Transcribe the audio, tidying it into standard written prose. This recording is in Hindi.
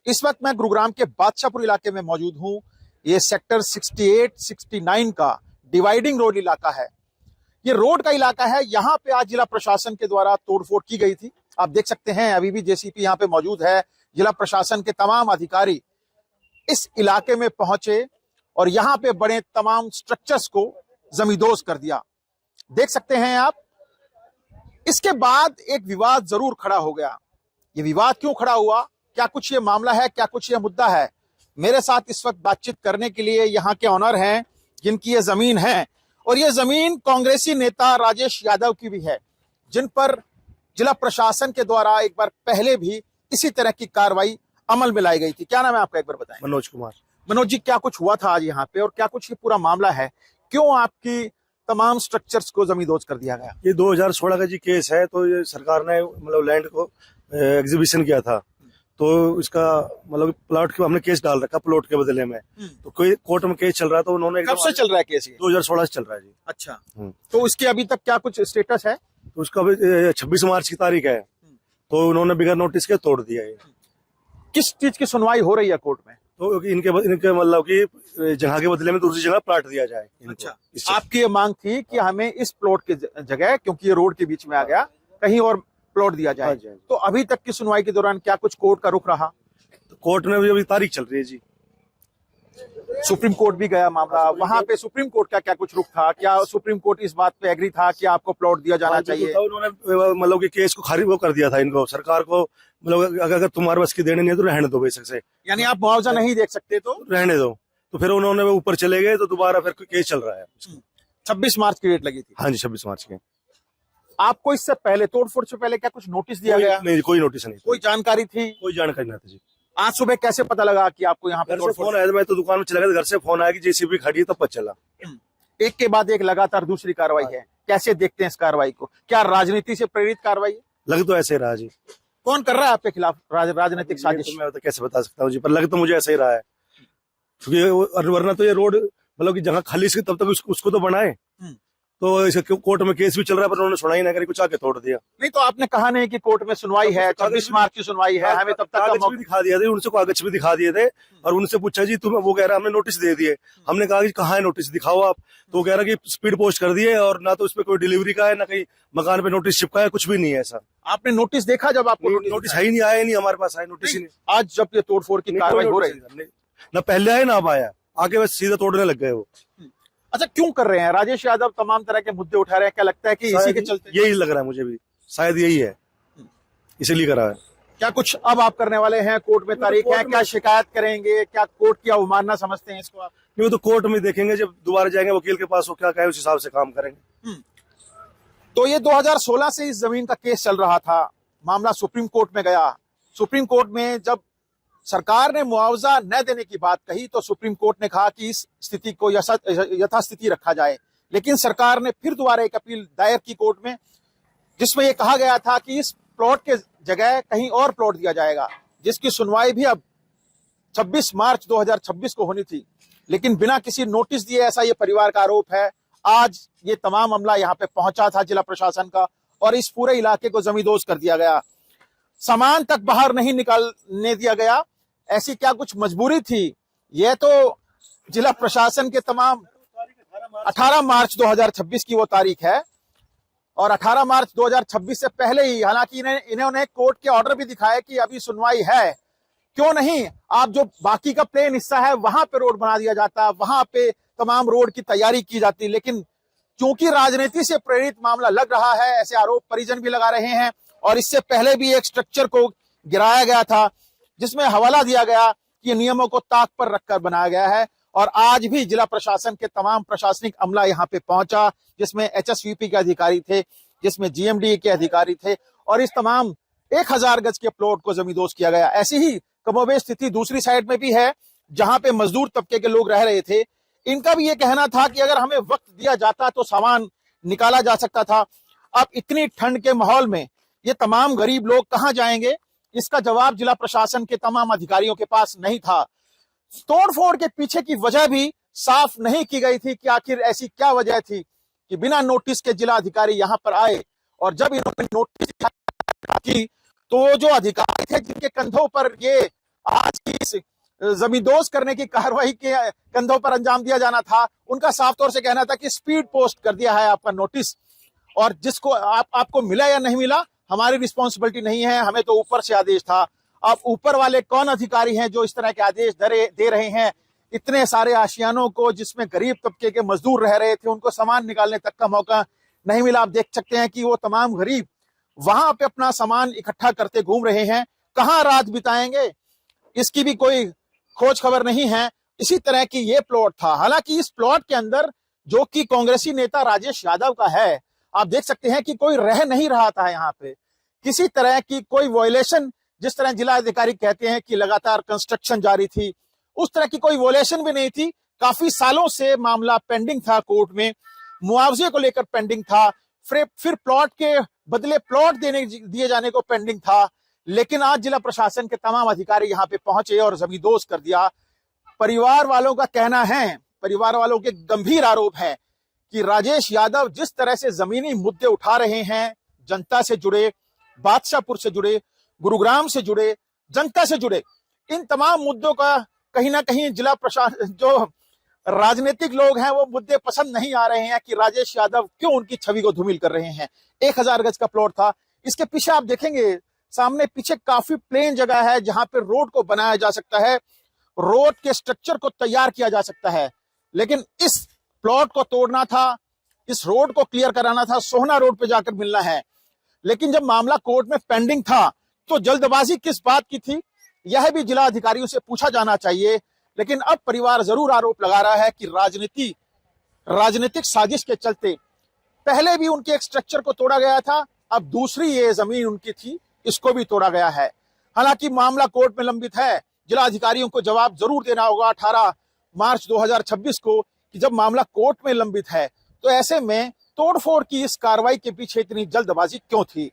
इस वक्त मैं गुरुग्राम के बादशाहपुर इलाके में मौजूद हूं। ये सेक्टर 68, 69 का डिवाइडिंग रोड इलाका है। ये रोड का इलाका है। यहाँ पे आज जिला प्रशासन के द्वारा तोड़फोड़ की गई थी। आप देख सकते हैं अभी भी जेसीपी यहाँ पे मौजूद है। जिला प्रशासन के तमाम अधिकारी इस इलाके में पहुंचे और यहाँ पे बड़े तमाम स्ट्रक्चर्स को जमींदोज कर दिया। देख सकते हैं आप। इसके बाद एक विवाद जरूर खड़ा हो गया। ये विवाद क्यों खड़ा हुआ, क्या कुछ ये मामला है, क्या कुछ ये मुद्दा है? मेरे साथ इस वक्त बातचीत करने के लिए यहाँ के ऑनर हैं जिनकी ये जमीन है, और ये जमीन कांग्रेसी नेता राजेश यादव की भी है, जिन पर जिला प्रशासन के द्वारा एक बार पहले भी इसी तरह की कार्रवाई अमल में लाई गई थी। क्या नाम है आपका, एक बार बताएं। मनोज कुमार। मनोज जी, क्या कुछ हुआ था आज यहाँ पे और क्या कुछ ये पूरा मामला है? क्यों आपकी तमाम स्ट्रक्चर्स को जमींदोज कर दिया गया? ये 2016 का जी केस है। तो ये सरकार ने मतलब लैंड को एग्जीबिशन किया था, तो इसका मतलब प्लॉट के हमने केस डाल रखा प्लॉट के बदले में। तो कोई कोर्ट में केस चल रहा है, तो उन्होंने कब से चल रहा है केस? 2016 से चल रहा है जी। अच्छा, तो इसके अभी तक क्या कुछ स्टेटस है? तो उसका अभी 26 मार्च की तारीख है, तो उन्होंने बिना नोटिस के तोड़ दिया है। किस चीज की सुनवाई हो रही है कोर्ट में? तो इनके मतलब कि जगह के बदले में दूसरी जगह प्लाट दिया जाए। अच्छा, आपकी ये मांग थी कि हमें इस प्लॉट की जगह, क्योंकि ये रोड के बीच में आ गया, कहीं और प्लॉट दिया जाए। तो अभी तक की सुनवाई के दौरान क्या कुछ कोर्ट का रुख रहा? तो कोर्ट में भी अभी तारीख चल रही है जी। सुप्रीम कोर्ट भी गया मामला, वहां पे सुप्रीम कोर्ट का क्या कुछ रुख था? क्या सुप्रीम कोर्ट इस बात पे एग्री था कि आपको प्लॉट दिया जाना चाहिए? उन्होंने मतलब कि केस को खारिज वो कर दिया था इनको, सरकार को। मतलब अगर तुम्हारे बस की देने नहीं है तो रहने दो बेशक से, यानी आप मुआवजा नहीं देख सकते तो रहने दो। तो फिर उन्होंने ऊपर चले गए, तो दोबारा फिर केस चल रहा है। 26 मार्च की डेट लगी थी। हाँ जी, 26 मार्च के। आपको इससे पहले, तोड़फोड़ से पहले, क्या कुछ नोटिस दिया गया? नहीं, कोई नोटिस नहीं। कोई जानकारी थी? कोई जानकारी नहीं थी जी। आज सुबह कैसे पता लगा कि आपको यहाँ पे फोन आया? मैं तो दुकान में चला गया, घर से फोन आया कि जेसीबी खड़ी है, तब पता चला। एक के बाद एक लगातार दूसरी कार्रवाई है। कैसे देखते हैं इस कार्रवाई को? क्या राजनीति से प्रेरित कार्रवाई है? लग तो ऐसे रहा जी। कौन कर रहा है आपके खिलाफ राजनीतिक साजिश? मैं तो कैसे बता सकता हूँ जी, पर लग तो मुझे ऐसा ही रहा है। क्योंकि वरना तो ये रोड मतलब कि जहाँ खाली थी तब तक उसको तो बनाए। तो इसे कोर्ट में केस भी चल रहा है, पर उन्होंने सुनाई नहीं करी, कुछ आके तोड़ दिया। नहीं, तो आपने कहा नहीं कि कोर्ट में सुनवाई है, 26 मार्च की सुनवाई है, हमें तब तक कागज भी दिखा दिए थे, उनसे कागज भी दिखा दिए थे। और उनसे पूछा जी तुम, वो कह रहा हमने नोटिस दे दिए। हमने कहा कि कहाँ है नोटिस, दिखाओ आप। तो वो कह रहा कि स्पीड पोस्ट कर दिए, और ना तो उसपे कोई डिलीवरी का है, ना कहीं मकान पे नोटिस चिपका है, कुछ भी नहीं है ऐसा। आपने नोटिस देखा? जब आपको नोटिस है ही नहीं, आया नहीं हमारे पास, आया नोटिस ही नहीं। आज जब ये तोड़फोड़ की कार्रवाई हो रही है, ना पहले आया ना अब आया, आके बस सीधा तोड़ने लग गए वो। अच्छा, क्यों कर रहे हैं? राजेश यादव तमाम तरह के मुद्दे उठा रहे हैं, क्या लगता है कि इसी के चलते? यही लग रहा है मुझे भी, शायद यही है, इसीलिए करा है। क्या कुछ अब आप करने वाले हैं? कोर्ट में तारीख है, क्या शिकायत करेंगे? क्या कोर्ट की अवमानना समझते हैं इसको आप? नहीं, तो कोर्ट में देखेंगे, जब दोबारा जाएंगे वकील के पास, वो क्या कहे उस हिसाब से काम करेंगे। तो ये 2016 से इस जमीन का केस चल रहा था। मामला सुप्रीम कोर्ट में गया। सुप्रीम कोर्ट में जब सरकार ने मुआवजा न देने की बात कही, तो सुप्रीम कोर्ट ने कहा कि इस स्थिति को यथास्थिति रखा जाए। लेकिन सरकार ने फिर दोबारा एक अपील दायर की कोर्ट में, जिसमें यह कहा गया था कि इस प्लॉट के जगह कहीं और प्लॉट दिया जाएगा, जिसकी सुनवाई भी अब 26 मार्च 2026 को होनी थी, लेकिन बिना किसी नोटिस दिए, ऐसा ये परिवार का आरोप है। आज ये तमाम मामला यहाँ पे पहुंचा था जिला प्रशासन का, और इस पूरे इलाके को जमींदोज कर दिया गया। सामान तक बाहर नहीं निकालने दिया गया। ऐसी क्या कुछ मजबूरी थी? यह तो जिला प्रशासन के तमाम 18 मार्च 2026 की वो तारीख है, और 18 मार्च 2026 से पहले ही, हालांकि इन्होंने कोर्ट के ऑर्डर भी दिखाए कि अभी सुनवाई है, क्यों नहीं आप जो बाकी का प्लेन हिस्सा है वहां पे रोड बना दिया जाता, वहां पे तमाम रोड की तैयारी की जाती। लेकिन क्योंकि राजनीति से प्रेरित मामला लग रहा है, ऐसे आरोप परिजन भी लगा रहे हैं। और इससे पहले भी एक स्ट्रक्चर को गिराया गया था, जिसमें हवाला दिया गया कि नियमों को ताक पर रखकर बनाया गया है। और आज भी जिला प्रशासन के तमाम प्रशासनिक अमला यहाँ पे पहुंचा, जिसमें एचएसवीपी के अधिकारी थे, जिसमें जीएमडी के अधिकारी थे, और इस तमाम 1000 गज के प्लॉट को जमींदोज किया गया। ऐसी ही कमोबेश स्थिति दूसरी साइड में भी है, जहां पे मजदूर तबके के लोग रह रहे थे। इनका भी ये कहना था कि अगर हमें वक्त दिया जाता तो सामान निकाला जा सकता था। अब इतनी ठंड के माहौल में ये तमाम गरीब लोग कहां जाएंगे, इसका जवाब जिला प्रशासन के तमाम अधिकारियों के पास नहीं था। तोड़फोड़ के पीछे की वजह भी साफ नहीं की गई थी कि आखिर ऐसी क्या वजह थी कि बिना नोटिस के जिला अधिकारी यहां पर आए, और जब इन्होंने नोटिस की तो जो अधिकारी थे जिनके कंधों पर ये आज इस जमींदोज करने की कार्रवाई के कंधों पर अंजाम दिया जाना था, उनका साफ तौर से कहना था कि स्पीड पोस्ट कर दिया है आपका नोटिस, और जिसको आपको मिला या नहीं मिला हमारी रिस्पॉन्सिबिलिटी नहीं है, हमें तो ऊपर से आदेश था। अब ऊपर वाले कौन अधिकारी हैं जो इस तरह के आदेश दे रहे हैं? इतने सारे आशियानों को जिसमें गरीब तबके के मजदूर रह रहे थे, उनको सामान निकालने तक का मौका नहीं मिला। आप देख सकते हैं कि वो तमाम गरीब वहां पे अपना सामान इकट्ठा करते घूम रहे हैं, कहां रात बिताएंगे इसकी भी कोई खोज खबर नहीं है। इसी तरह की ये प्लॉट था, हालांकि इस प्लॉट के अंदर जो कि कांग्रेसी नेता राजेश यादव का है, आप देख सकते हैं कि कोई रह नहीं रहा था यहाँ पे, किसी तरह की कोई वॉयलेशन, जिस तरह जिला अधिकारी कहते हैं कि लगातार कंस्ट्रक्शन जारी थी, उस तरह की कोई वॉयलेशन भी नहीं थी। काफी सालों से मामला पेंडिंग था कोर्ट में, मुआवजे को लेकर पेंडिंग था, फिर प्लॉट के बदले प्लॉट दिए जाने को पेंडिंग था। लेकिन आज जिला प्रशासन के तमाम अधिकारी यहाँ पे पहुंचे और जमींदोज कर दिया। परिवार वालों का कहना है, परिवार वालों के गंभीर आरोप है कि राजेश यादव जिस तरह से जमीनी मुद्दे उठा रहे हैं, जनता से जुड़े, बादशाहपुर से जुड़े, गुरुग्राम से जुड़े, जनता से जुड़े, इन तमाम मुद्दों का कहीं ना कहीं जिला प्रशासन, जो राजनीतिक लोग हैं, वो मुद्दे पसंद नहीं आ रहे हैं कि राजेश यादव क्यों उनकी छवि को धूमिल कर रहे हैं। 1000 गज का प्लॉट था, इसके पीछे आप देखेंगे सामने पीछे काफी प्लेन जगह है जहां पर रोड को बनाया जा सकता है, रोड के स्ट्रक्चर को तैयार किया जा सकता है। लेकिन इस प्लॉट को तोड़ना था, इस रोड को क्लियर कराना था, सोहना रोड पे जाकर मिलना है। लेकिन जब मामला कोर्ट में पेंडिंग था तो जल्दबाजी किस बात की थी, यह भी जिला अधिकारियों से पूछा जाना चाहिए। लेकिन अब परिवार जरूर आरोप लगा रहा है कि राजनीतिक साजिश के चलते पहले भी उनके एक स्ट्रक्चर को तोड़ा गया था, अब दूसरी ये जमीन उनकी थी, इसको भी तोड़ा गया है। हालांकि मामला कोर्ट में लंबित है, जिला अधिकारियों को जवाब जरूर देना होगा 18 मार्च 2026 को, कि जब मामला कोर्ट में लंबित है तो ऐसे में तोड़फोड़ की इस कार्रवाई के पीछे इतनी जल्दबाजी क्यों थी।